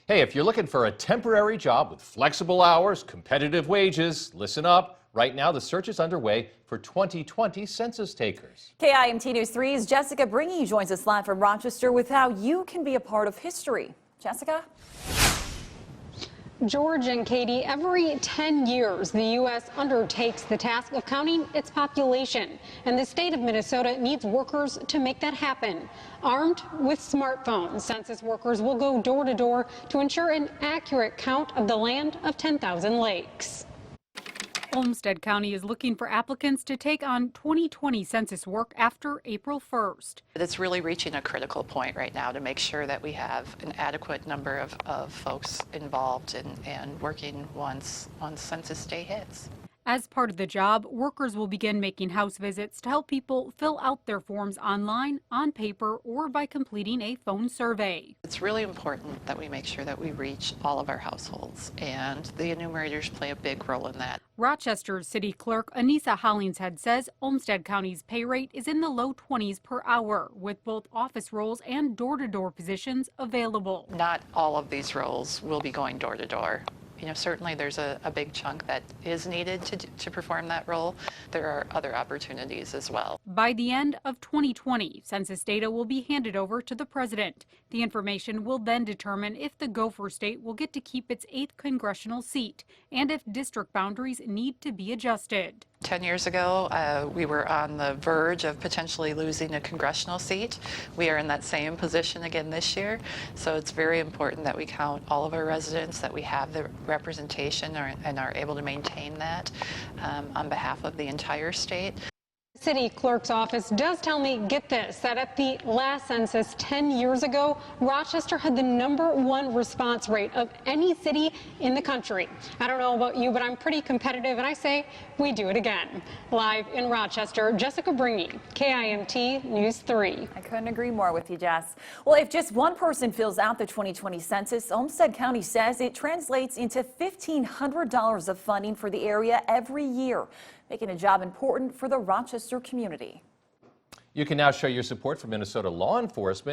Hey, if you're looking for a temporary job with flexible hours, competitive wages, listen up. Right now, the search is underway for 2020 census takers. KIMT News 3's Jessica Bringy joins us live from Rochester with how you can be a part of history. Jessica? George and Katie, every 10 years, the U.S. undertakes the task of counting its population, and the state of Minnesota needs workers to make that happen. Armed with smartphones, census workers will go door to door to ensure an accurate count of the land of 10,000 lakes. Olmsted County is looking for applicants to take on 2020 census work after April 1st. It's really reaching a critical point right now to make sure that we have an adequate number of folks involved and working once Census Day hits. As part of the job, workers will begin making house visits to help people fill out their forms online, on paper, or by completing a phone survey. It's really important that we make sure that we reach all of our households, and the enumerators play a big role in that. Rochester's City Clerk Anissa Hollingshead says Olmsted County's pay rate is in the low 20s per hour, with both office roles and door-to-door positions available. Not all of these roles will be going door to door. You know, certainly there's a big chunk that is needed to perform that role. There are other opportunities as well. By the end of 2020, census data will be handed over to the president. The information will then determine if the Gopher state will get to keep its 8th congressional seat and if district boundaries need to be adjusted. 10 years ago, we were on the verge of potentially losing a congressional seat. We are in that same position again this year. So it's very important that we count all of our residents, that we have the representation and are able to maintain that on behalf of the entire state. City Clerk's office does tell me, get this, that at the last census 10 years ago, Rochester had the #1 response rate of any city in the country. I don't know about you, but I'm pretty competitive, and I say we do it again. Live in Rochester, Jessica Bringy, KIMT News 3. I couldn't agree more with you, Jess. Well, if just one person fills out the 2020 census, Olmsted County says it translates into $1,500 of funding for the area every year, making a job important for the Rochester community. You can now show your support for Minnesota law enforcement